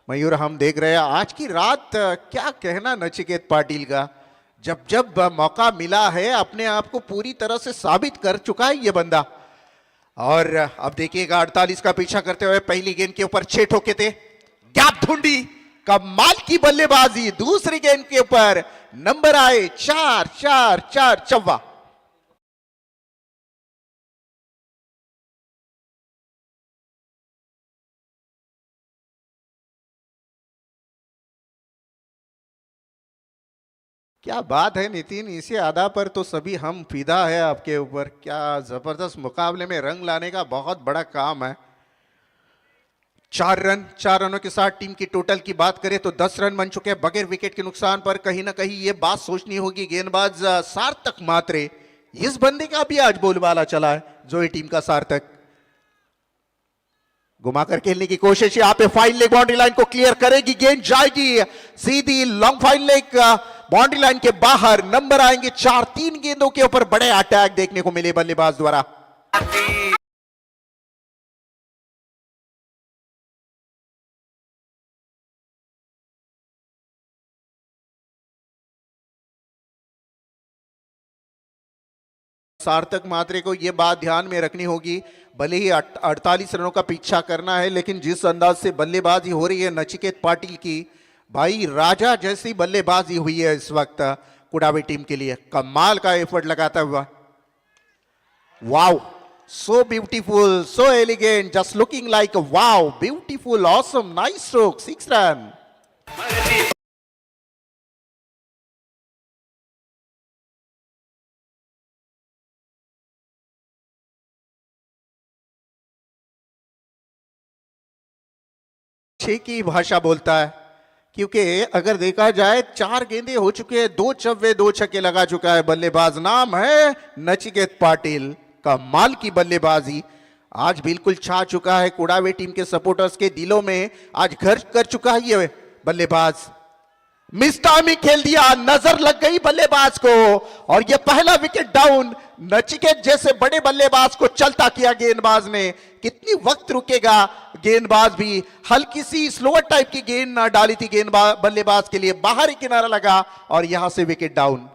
मयूर हम देख रहे हैं आज की रात, क्या कहना नचिकेत पाटिल का. जब जब मौका मिला है अपने आप को पूरी तरह से साबित कर चुका है ये बंदा. और अब देखिएगा 48 का पीछा करते हुए पहली गेंद के ऊपर 6 ठोके थे, गैप ढूंढी, कमाल की बल्लेबाजी. दूसरी गेंद के ऊपर नंबर आए 4 4 4 चौवा. क्या बात है नितिन, इसी अदा पर तो सभी हम फिदा है आपके ऊपर. क्या जबरदस्त मुकाबले में रंग लाने का बहुत बड़ा काम है. 4 रन, 4 रनों के साथ टीम की टोटल की बात करें तो 10 रन बन चुके हैं बगैर विकेट के नुकसान पर. कहीं ना कहीं ये बात सोचनी होगी गेंदबाज सार्थक मात्रे, इस बंदे का भी आज बोलबाला चला है. जो ये टीम का सार्थक घुमाकर खेलने की कोशिश, यहाँ पे फाइन लेग बाउंड्री लाइन को क्लियर करेगी, गेंद जाएगी सीधी long fine leg boundary line के बाहर. नंबर आएंगे 4. 3 गेंदों के ऊपर बड़े अटैक देखने को मिले बल्लेबाज द्वारा. सार्थक मात्रे को यह बात ध्यान में रखनी होगी, भले ही 48 रनों का पीछा करना है, लेकिन जिस अंदाज से बल्लेबाजी हो रही है नचिकेत पाटिल की, भाई राजा जैसी बल्लेबाजी हुई है इस वक्त कुड़ावी टीम के लिए. कमाल का एफर्ट लगाता हुआ. Wow, So beautiful, so elegant, just looking like a wow, beautiful, awesome, nice stroke, 6 run. छह की भाषा बोलता है, क्योंकि अगर देखा जाए 4 गेंदे हो चुके हैं, 2 चौवे 2 छक्के लगा चुका है बल्लेबाज, नाम है नचिकेत पाटिल। कमाल की बल्लेबाजी आज बिल्कुल छा चुका है कुड़ावे टीम के सपोर्टर्स के दिलों में, आज घर कर चुका है ये बल्लेबाज। मिस टाइम ही खेल दिया, नजर लग गई बल्लेबाज को और यह पहला विकेट डाउन। नचिकेत जैसे बड़े बल्लेबाज को चलता किया गेंदबाज ने, कितनी वक्त रुकेगा गेंदबाज भी, हल्की सी स्लोअर टाइप की गेंद ना डाली थी गेंदबाज बल्लेबाज के लिए, बाहर ही किनारा लगा और यहां से विकेट डाउन।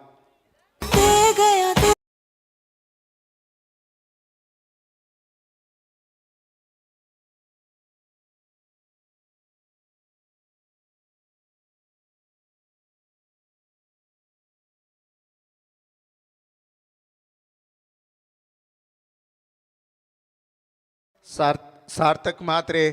सार्थक मात्रे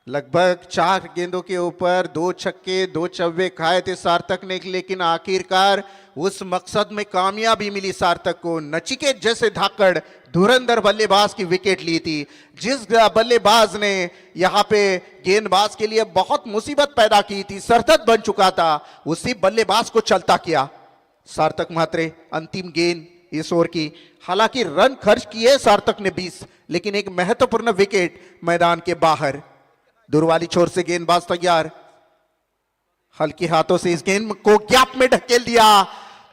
लगभग 4 गेंदों के ऊपर 2 छक्के 2 चौवे खाए थे सार्थक ने, लेकिन आखिरकार उस मकसद में कामयाबी मिली सार्थक को। नचिकेत जैसे धाकड़ धुरंधर बल्लेबाज की विकेट ली थी, जिस बल्लेबाज ने यहां पे गेंदबाज के लिए बहुत मुसीबत पैदा की थी, सरदर्द बन चुका था, उसी बल्लेबाज को चलता किया सार्थक मात्रे। अंतिम गेंद इस ओवर की, हालांकि रन खर्च किए सार्थक ने 20, लेकिन एक महत्वपूर्ण विकेट मैदान के बाहर। दूर वाली छोर से गेंदबाज तैयार, हल्के हाथों से इस गेंद को गैप में ढकेल दिया,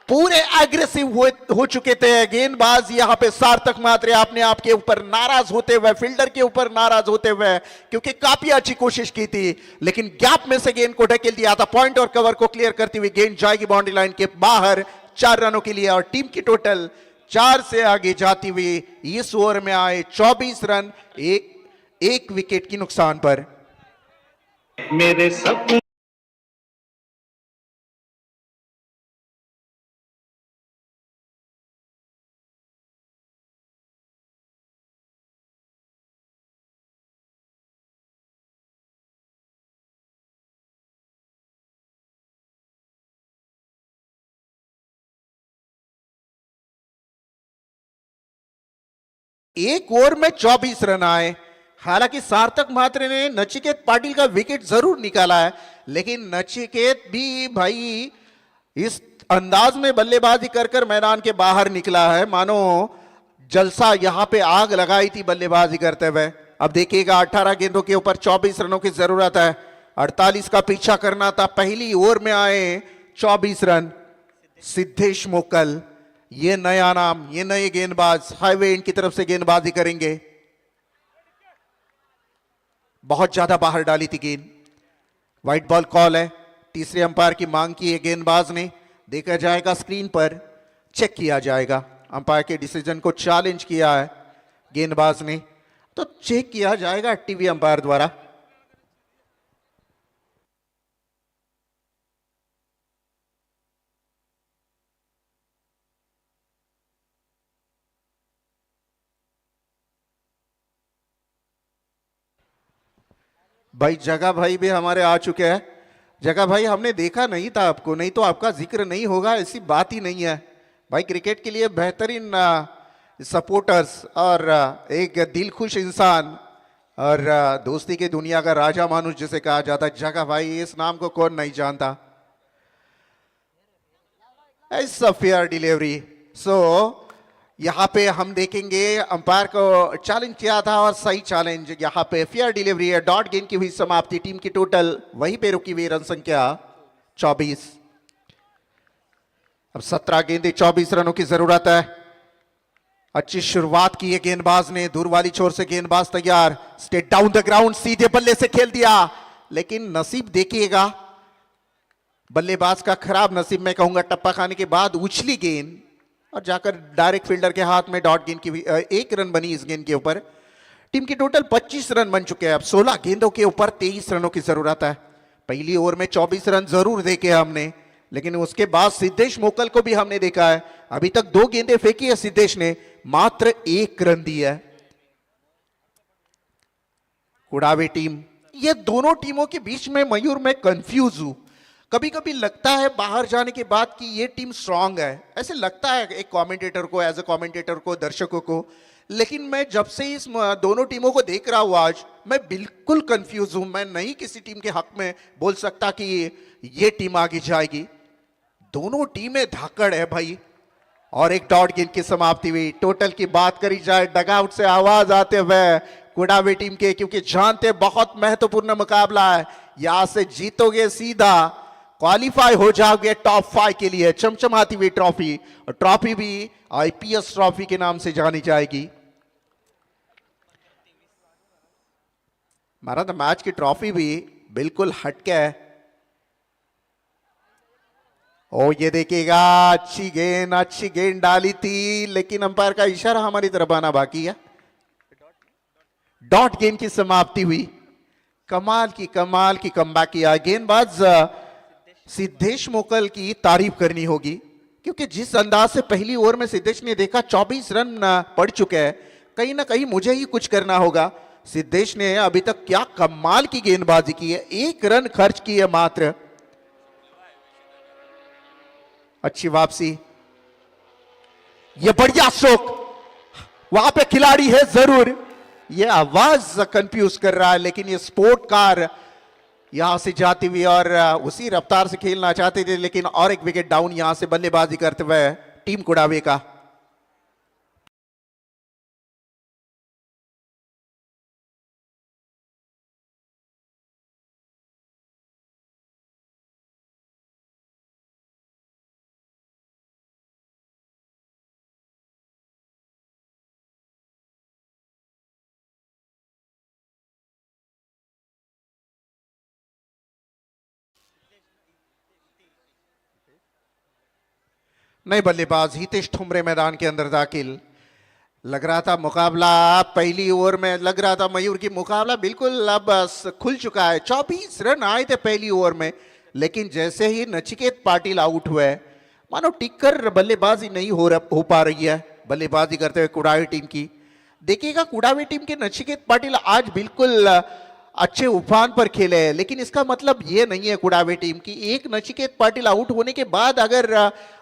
पूरे एग्रेसिव हो चुके थे गेंदबाज यहां पे सार्थक मात्रे, अपने आप के ऊपर नाराज होते हुए, फील्डर के ऊपर नाराज होते हुए, क्योंकि काफी अच्छी कोशिश की थी लेकिन गैप में से गेंद को ढकेल दिया था। पॉइंट और कवर को क्लियर करती हुई गेंद जाएगी बाउंड्री लाइन के बाहर 4 रनों के लिए और टीम की टोटल 4 से आगे जाती हुई इस ओवर में आए 24 रन एक विकेट की नुकसान पर। मेरे सपने एक ओवर में 24 रन आए। हालांकि सार्थक मात्रे ने नचिकेत पाटिल का विकेट जरूर निकाला है, लेकिन नचिकेत भी भाई इस अंदाज में बल्लेबाजी कर कर मैदान के बाहर निकला है, मानो जलसा यहां पे आग लगाई थी बल्लेबाजी करते हुए। अब देखिएगा 18 गेंदों के ऊपर 24 रनों की जरूरत है, 48 का पीछा करना था। पहली ओवर में आए 24 रन। सिद्धेश मोकल, ये नया नाम, ये नए गेंदबाज हाईवे इंड की तरफ से गेंदबाजी करेंगे। बहुत ज्यादा बाहर डाली थी गेंद, व्हाइट बॉल कॉल है। तीसरे अंपायर की मांग की है गेंदबाज ने, देखा जाएगा स्क्रीन पर, चेक किया जाएगा। अंपायर के डिसीजन को चैलेंज किया है गेंदबाज ने, तो चेक किया जाएगा टीवी अंपायर द्वारा। भाई जगा भाई भी हमारे आ चुके हैं। जगा भाई, हमने देखा नहीं था आपको, नहीं तो आपका जिक्र नहीं होगा, ऐसी बात ही नहीं है भाई। क्रिकेट के लिए बेहतरीन सपोर्टर्स और एक दिलखुश इंसान और दोस्ती की दुनिया का राजा मानुष जिसे कहा जाता है, जगा भाई, इस नाम को कौन नहीं जानता। It's a fair delivery. So यहां पे हम देखेंगे, अंपायर को चैलेंज किया था और सही चैलेंज, यहां पे फेयर डिलीवरी है। डॉट गेंद की हुई समाप्ति, टीम की टोटल वहीं पे रुकी हुई, रन संख्या 24। अब 17 गेंदे 24 रनों की जरूरत है। अच्छी शुरुआत की है गेंदबाज ने, दूर वाली छोर से गेंदबाज तैयार, स्टेट डाउन द ग्राउंड, सीधे बल्ले से खेल दिया, लेकिन नसीब देखिएगा बल्लेबाज का खराब नसीब, मैं कहूंगा टप्पा खाने के बाद उछली गेंद और जाकर डायरेक्ट फील्डर के हाथ में डॉट गेंद की 1 रन बनी इस गेंद के ऊपर। टीम की टोटल 25 रन बन चुके हैं। अब 16 गेंदों के ऊपर 23 रनों की जरूरत है। पहली ओवर में 24 रन जरूर देखे हमने, लेकिन उसके बाद सिद्धेश मोकल को भी हमने देखा है, अभी तक 2 गेंदें फेंकी है सिद्धेश ने, मात्र 1 रन दिया है। कुड़ावे टीम, ये दोनों टीमों के बीच में मयूर मैं कंफ्यूज हूं। कभी कभी लगता है बाहर जाने के बाद कि ये टीम स्ट्रांग है, ऐसे लगता है एक कमेंटेटर को, एज ए कमेंटेटर को, दर्शकों को। लेकिन मैं जब से इस दोनों टीमों को देख रहा हूं आज, मैं बिल्कुल कंफ्यूज हूं। मैं नहीं किसी टीम के हक में बोल सकता कि ये टीम आगे जाएगी। दोनों टीमें धाकड़ है भाई। और एक डॉट गेंद की समाप्ति हुई। टोटल की बात करी जाए, डगआउट से आवाज आते हुए कुड़ावे टीम के, क्योंकि जानते बहुत महत्वपूर्ण मुकाबला है, यहां से जीतोगे सीधा क्वालिफाई हो जाओगे टॉप 5 के लिए। चमचमाती हुई ट्रॉफी, और ट्रॉफी भी आईपीएस ट्रॉफी के नाम से जानी जाएगी। मैन ऑफ द मैच की ट्रॉफी भी बिल्कुल हटके है। ओ ये देखिएगा, अच्छी गेंद डाली थी, लेकिन अंपायर का इशारा हमारी तरफ आना बाकी है। डॉट गेंद की समाप्ति हुई। कमाल की कमबैक किया गेंदबाज सिद्धेश मोकल की तारीफ करनी होगी, क्योंकि जिस अंदाज से पहली ओवर में सिद्धेश ने देखा 24 रन पड़ चुके हैं, कहीं ना कहीं मुझे ही कुछ करना होगा। सिद्धेश ने अभी तक क्या कमाल की गेंदबाजी की है, 1 रन खर्च की है मात्र। अच्छी वापसी, ये बढ़िया स्ट्रोक, वहां पे खिलाड़ी है जरूर। ये आवाज कंफ्यूज कर रहा है, लेकिन ये स्पोर्ट कार यहां से जाती हुई और उसी रफ्तार से खेलना चाहते थे, लेकिन और एक विकेट डाउन यहां से बल्लेबाजी करते हुए टीम कुड़ावे का। नए बल्लेबाज हितेश ठुमरे मैदान के अंदर दाखिल। लग रहा था मुकाबला पहली ओवर में, लग रहा था मयूर की मुकाबला बिल्कुल अब खुल चुका है। 24 रन आए थे पहली ओवर में, लेकिन जैसे ही नचिकेत पाटिल आउट हुए, मानो टिककर बल्लेबाजी नहीं हो पा रही है बल्लेबाजी करते हुए कुड़ावी टीम की। देखिएगा, कुड़ावी टीम के नचिकेत पाटिल आज बिल्कुल अच्छे उफान पर खेले हैं, लेकिन इसका मतलब ये नहीं है कुड़ावे टीम की एक नचिकेत पाटिल आउट होने के बाद अगर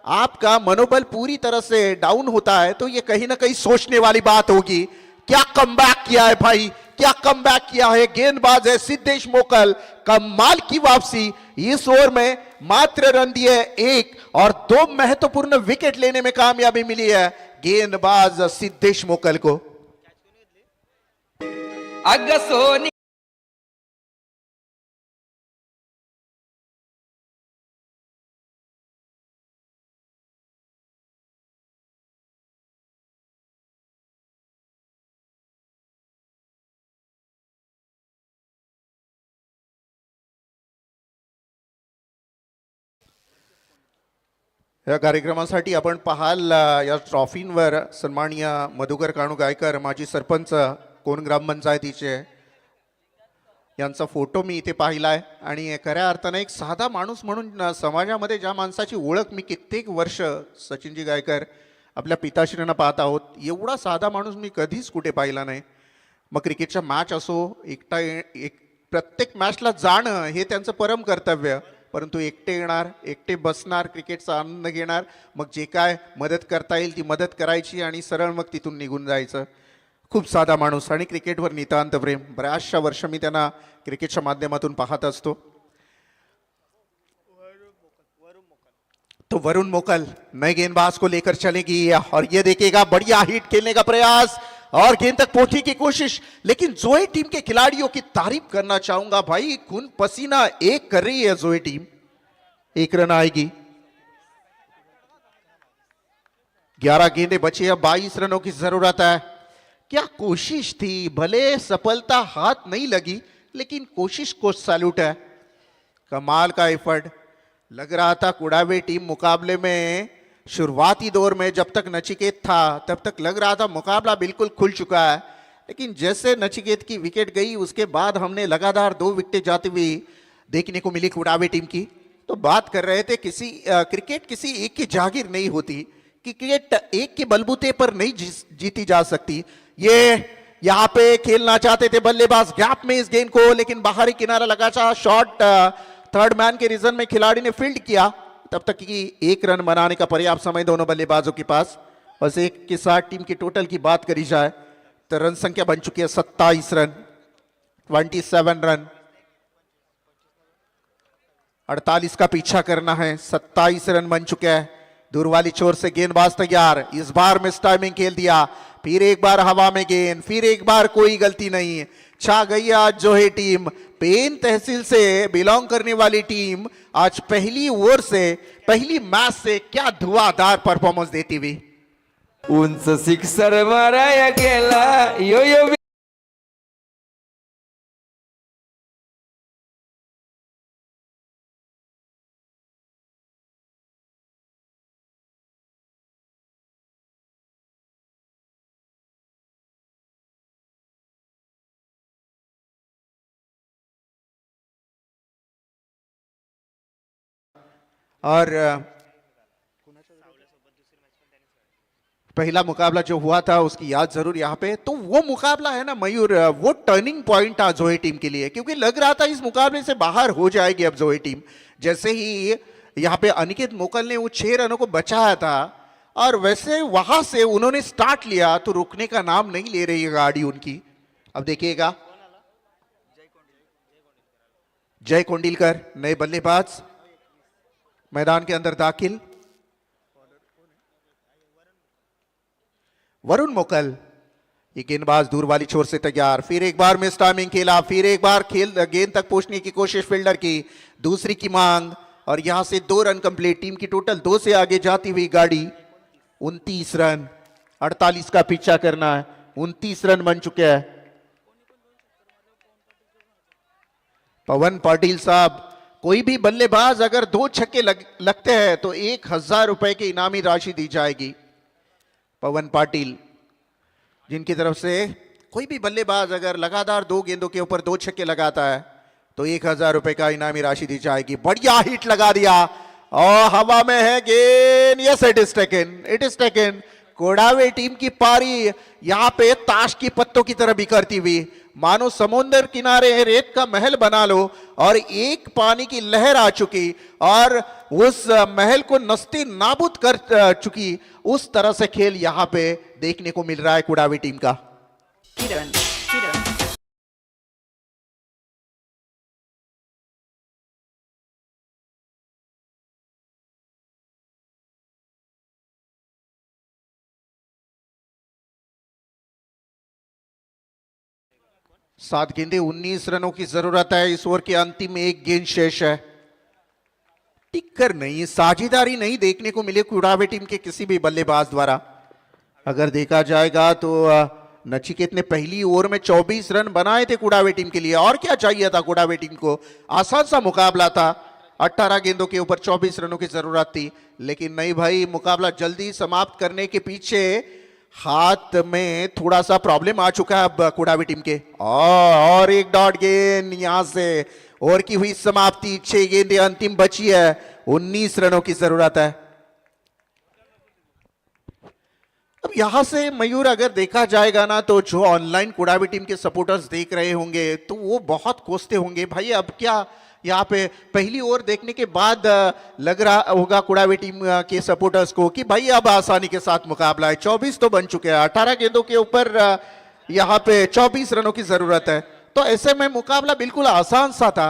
आपका मनोबल पूरी तरह से डाउन होता है, तो ये कहीं ना कहीं सोचने वाली बात होगी। क्या कमबैक किया है भाई, क्या कमबैक किया है। गेंदबाज है सिद्धेश मोकल, कमाल की वापसी। इस ओवर में मात्र रन दिए 1 और 2 महत्वपूर्ण विकेट लेने में कामयाबी मिली है गेंदबाज सिद्धेश मोकल को। अगसोनी या कार्यक्रमासाठी आपण पाहाल या ट्रॉफींवर सन्माननीय मधुकर काणू गायकर, माजी सरपंच कोण ग्रामपंचायतीचे, यांचा फोटो मी इथे पाहिलाय। आणि खऱ्या अर्थाने एक साधा माणूस म्हणून समाजामध्ये ज्या माणसाची ओळख मी कित्येक वर्ष सचिनजी गायकर आपल्या पिताश्रींना पाहत आहोत, एवढा साधा माणूस मी कधीच कुठे पाहिला नाही। मग क्रिकेटच्या मॅच असो, प्रत्येक मॅचला जाणं हे त्यांचं परम कर्तव्य, परंतु एकटे येणार, एकटे बसणार, क्रिकेटचा आनंद घेणार, मग जे काय मदत करता येईल ती मदत करायची आणि सरळ मग तिथून निघून जायचं। खूप साधा माणूस आणि क्रिकेटवर नितांत प्रेम। बऱ्याचशा वर्ष मी त्यांना क्रिकेटच्या माध्यमातून पाहत असतो। तो वरुण मोकल नए गेंदबाज को लेकर चलेगी और ये देखिएगा बढ़िया हिट खेलने का प्रयास और गेंद तक पहुंचने की कोशिश, लेकिन जोए टीम के खिलाड़ियों की तारीफ करना चाहूंगा भाई, खून पसीना एक कर रही है जोए टीम। 1 रन आएगी, 11 गेंदें बची है, 22 रनों की जरूरत है। क्या कोशिश थी, भले सफलता हाथ नहीं लगी, लेकिन कोशिश को सैल्यूट है। कमाल का एफर्ट। लग रहा था कुड़ावे टीम मुकाबले में शुरुआती दौर में जब तक नचिकेत था तब तक लग रहा था मुकाबला बिल्कुल खुल चुका है, लेकिन जैसे नचिकेत की विकेट गई उसके बाद हमने लगातार 2 विकेटें जाती हुई देखने को मिली कुड़ावे टीम की। तो बात कर रहे थे क्रिकेट किसी एक की जागीर नहीं होती, क्रिकेट एक के बलबूते पर नहीं जीती जा सकती। ये यहां पे खेलना चाहते थे बल्लेबाज गैप में इस गेंद को, लेकिन बाहरी किनारा लगा था, शॉट थर्ड मैन के रीजन में खिलाड़ी ने फील्ड किया, तब तक कि एक रन बनाने का पर्याप्त समय दोनों बल्लेबाजों के पास। बस एक के साथ टीम की टोटल की बात करी जाए तो रन संख्या बन चुकी है 27 रन, 27 रन। 48 का पीछा करना है, 27 रन बन चुके हैं। दूर वाली छोर से गेंदबाज तैयार, इस बार मिस टाइमिंग खेल दिया, फिर एक बार हवा में गेंद, फिर एक बार कोई गलती नहीं। छा गई आज जो है टीम, पेन तहसील से बिलोंग करने वाली टीम आज पहली ओवर से, पहली मैच से क्या धुआंधार परफॉर्मेंस देती हुई। उंच सिक्सर माराया गेला यो यो और पहला मुकाबला जो हुआ था उसकी याद जरूर यहाँ पे, तो वो मुकाबला है ना मयूर, वो टर्निंग पॉइंट था जोहे टीम के लिए, क्योंकि लग रहा था इस मुकाबले से बाहर हो जाएगी अब जोहे टीम। जैसे ही यहाँ पे अनिकेत मोकल ने वो 6 रनों को बचाया था और वैसे वहां से उन्होंने स्टार्ट लिया तो रुकने का नाम नहीं ले रही है गाड़ी उनकी। अब देखिएगा जय कोंडिलकर नए बल्लेबाज मैदान के अंदर दाखिल। वरुण मोकल ये गेंदबाज दूर वाली छोर से तैयार, फिर एक बार मिस टाइमिंग खेला, फिर एक बार गेंद तक पहुंचने की कोशिश फील्डर की, दूसरी की मांग, और यहां से 2 रन कंप्लीट। टीम की टोटल 2 से आगे जाती हुई गाड़ी 29 रन, 48 का पीछा करना है, 29 रन बन चुके हैं। पवन पाटिल साहब, कोई भी बल्लेबाज अगर 2 छक्के लगते हैं तो 1000 रुपए की इनामी राशि दी जाएगी। पवन पाटिल जिनकी तरफ से कोई भी बल्लेबाज अगर लगातार 2 गेंदों के ऊपर 2 छक्के लगाता है तो 1000 रुपए का इनामी राशि दी जाएगी। बढ़िया हिट लगा दिया और हवा में है गेंद, yes it is taken, it is taken. कोडावे टीम की पारी यहां पे ताश की पत्तों की तरह बिखरती हुई, मानो समुद्र किनारे रेत का महल बना लो और एक पानी की लहर आ चुकी और उस महल को नस्ते नाबूद कर चुकी, उस तरह से खेल यहां पे देखने को मिल रहा है कुडावी टीम का। किरण किरण 7 गेंदे 19 रनों की जरूरत है। इस ओवर के अंतिम 1 गेंद शेष है। टिक्कर नहीं, साझेदारी नहीं देखने को मिले कुडावे टीम के किसी भी बल्लेबाज द्वारा। अगर देखा जाएगा तो नचिकेत ने पहली ओवर में 24 रन बनाए थे कुडावे टीम के लिए, और क्या चाहिए था कुडावे टीम को। आसान सा मुकाबला था, 18 गेंदों के ऊपर 24 रनों की जरूरत थी, लेकिन नहीं भाई, मुकाबला जल्दी समाप्त करने के पीछे हाथ में थोड़ा सा प्रॉब्लम आ चुका है अब कुडावी टीम के। और एक डॉट गेंद यहां से ओवर की हुई समाप्ति। 6 गेंदें अंतिम बची है, 19 रनों की जरूरत है। अब यहां से मयूर अगर देखा जाएगा ना, तो जो ऑनलाइन कुडावी टीम के सपोर्टर्स देख रहे होंगे तो वो बहुत कोसते होंगे, भाई अब क्या यहाँ पे पहली ओवर देखने के बाद लग रहा होगा कुडावी टीम के सपोर्टर्स को कि भाई अब आसानी के साथ मुकाबला है। 24 तो बन चुके हैं, 18 गेंदों के ऊपर यहाँ पे 24 रनों की जरूरत है, तो ऐसे में मुकाबला बिल्कुल आसान सा था,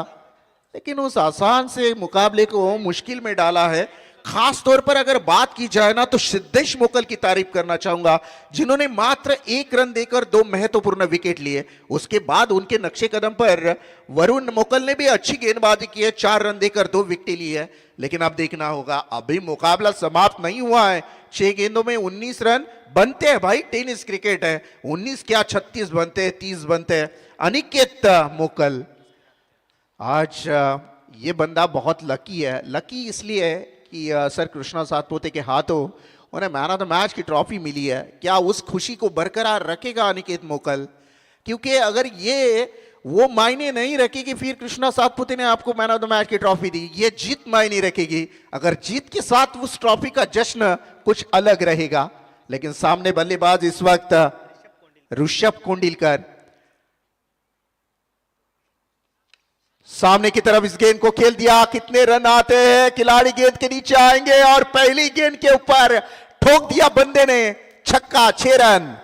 लेकिन उस आसान से मुकाबले को मुश्किल में डाला है। खास तौर पर अगर बात की जाए ना, तो सिद्धेश मोकल की तारीफ करना चाहूंगा, जिन्होंने मात्र 1 रन देकर 2 महत्वपूर्ण विकेट लिए। उसके बाद उनके नक्शे कदम पर वरुण मोकल ने भी अच्छी गेंदबाजी की है, 4 रन देकर 2 विकेट ली है। लेकिन अब देखना होगा, अभी मुकाबला समाप्त नहीं हुआ है। 6 गेंदों में 19 रन बनते हैं भाई, टेनिस क्रिकेट है, 19 क्या 36 बनते हैं, 30 बनते हैं। अनिकेत मोकल, आज ये बंदा बहुत लकी है। लकी इसलिए है कि सर कृष्णा सातपुते के हाथों उन्हें मैन ऑफ द मैच की ट्रॉफी मिली है। क्या उस खुशी को बरकरार रखेगा अनिकेत मोकल? क्योंकि अगर ये वो मायने नहीं रखेगी फिर कृष्णा सातपुते ने आपको मैन ऑफ द मैच की ट्रॉफी दी। ये जीत मायने रखेगी। अगर जीत के साथ उस ट्रॉफी का जश्न कुछ अलग रहेगा। लेकिन सामने बल्लेबाज इस वक्त ऋषभ कोंडिलकर, सामने की तरफ इस गेंद को खेल दिया। कितने रन आते हैं, खिलाड़ी गेंद के नीचे आएंगे और पहली गेंद के ऊपर ठोक दिया बंदे ने छक्का, 6 रन।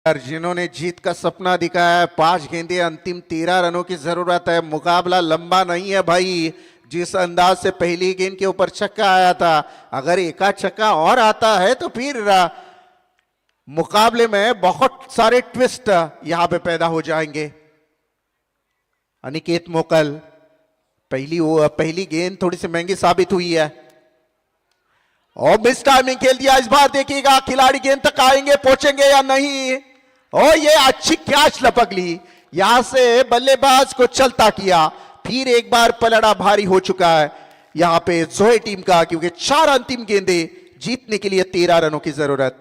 जिन्होंने जीत का सपना दिखाया है, 5 गेंदे, अंतिम 13 रनों की जरूरत है। मुकाबला लंबा नहीं है भाई। जिस अंदाज से पहली गेंद के ऊपर छक्का आया था, अगर एका छक्का और आता है तो फिर मुकाबले में बहुत सारे ट्विस्ट यहां पे पैदा हो जाएंगे। अनिकेत मोकल, पहली गेंद थोड़ी सी महंगी साबित हुई है और मिस टाइमिंग खेल दिया। इस बार देखिएगा खिलाड़ी गेंद तक आएंगे, पहुंचेंगे या नहीं। और ये अच्छी कैच लपक ली, यहां से बल्लेबाज को चलता किया। फिर एक बार पलड़ा भारी हो चुका है यहां पे जोहे टीम का, क्योंकि 4 अंतिम गेंदे जीतने के लिए 13 रनों की जरूरत।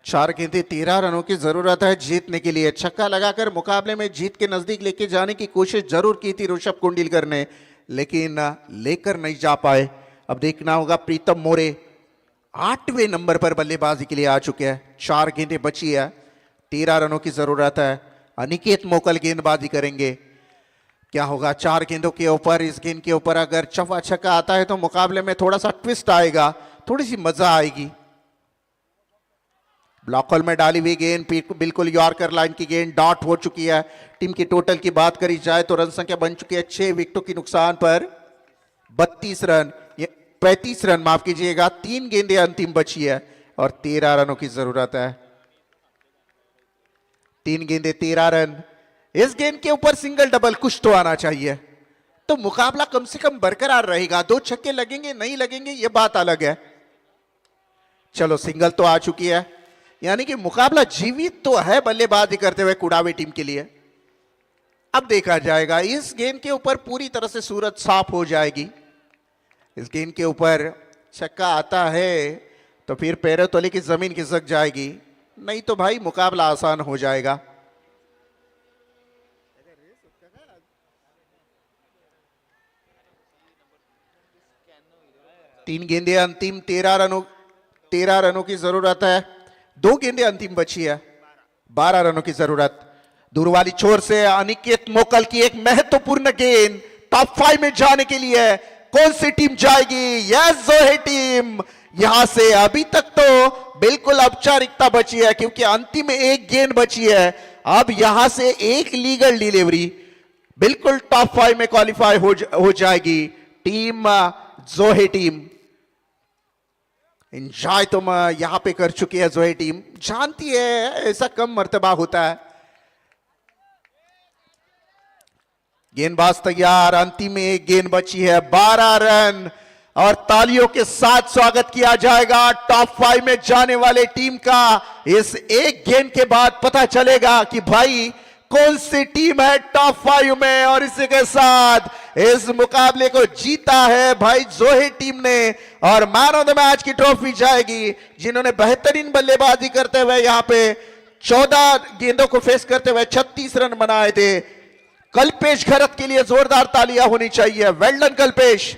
चार गेंदे 13 रनों की जरूरत है जीतने के लिए। छक्का लगाकर मुकाबले में जीत के नजदीक लेके जाने की कोशिश जरूर की थी ऋषभ कोंडिलकर ने, लेकिन लेकर नहीं जा पाए। अब देखना होगा। प्रीतम मोरे 8वें नंबर पर बल्लेबाजी के लिए आ चुके हैं। 4 गेंदें बची है, 13 रनों की जरूरत है। अनिकेत मोकल गेंदबाजी करेंगे। क्या होगा 4 गेंदों के ऊपर? इस गेंद के ऊपर अगर चौका छक्का आता है तो मुकाबले में थोड़ा सा ट्विस्ट आएगा, थोड़ी सी मजा आएगी। ब्लॉक होल में डाली हुई गेंद बिल्कुल यॉर्कर लाइन की गेंद डॉट हो चुकी है। टीम की टोटल की बात करी जाए तो रन संख्या बन चुकी है 6 विकेटों की नुकसान पर 32 रन, 35 रन माफ कीजिएगा। 3 गेंदें अंतिम बची है और 13 रनों की जरूरत है। 3 गेंदें 13 रन। इस गेंद के ऊपर सिंगल डबल कुछ तो आना चाहिए, तो मुकाबला कम से कम बरकरार रहेगा। 2 छक्के लगेंगे नहीं लगेंगे ये बात अलग है। चलो सिंगल तो आ चुकी है, यानी कि मुकाबला जीवित तो है बल्लेबाजी करते हुए कुड़ावे टीम के लिए। अब देखा जाएगा। इस गेंद के ऊपर पूरी तरह से सूरज साफ हो जाएगी। इस गेंद के ऊपर छक्का आता है तो फिर पैरों तले की जमीन खिसक जाएगी, नहीं तो भाई मुकाबला आसान हो जाएगा। तीन गेंदें अंतिम 13 रनों की जरूरत है। 2 गेंदें अंतिम बची है, 12 रनों की जरूरत। दूर वाली छोर से अनिकेत मोकल की एक महत्वपूर्ण गेंद टॉप 5 में जाने के लिए। कौन सी टीम जाएगी? यस जोहे टीम। यहां से अभी तक तो बिल्कुल औपचारिकता बची है, क्योंकि अंतिम 1 गेंद बची है। अब यहां से एक लीगल डिलीवरी बिल्कुल टॉप 5 में क्वालिफाई हो जाएगी टीम जोहे टीम। एंजॉय तो यहां पे कर चुकी है जोहे टीम, जानती है ऐसा कम मर्तबा होता है। गेंदबाज तैयार, अंतिम 1 गेंद बची है, 12 रन और तालियों के साथ स्वागत किया जाएगा टॉप 5 में जाने वाले टीम का। इस 1 गेंद के बाद पता चलेगा कि भाई कौन सी टीम है टॉप 5 में। और इसी के साथ इस मुकाबले को जीता है भाई जोहे टीम ने, और मैन ऑफ द मैच की ट्रॉफी जाएगी जिन्होंने बेहतरीन बल्लेबाजी करते हुए यहां पे 14 गेंदों को फेस करते हुए 36 रन बनाए थे। कल्पेश घरत के लिए जोरदार तालियां होनी चाहिए। वेल डन कल्पेश।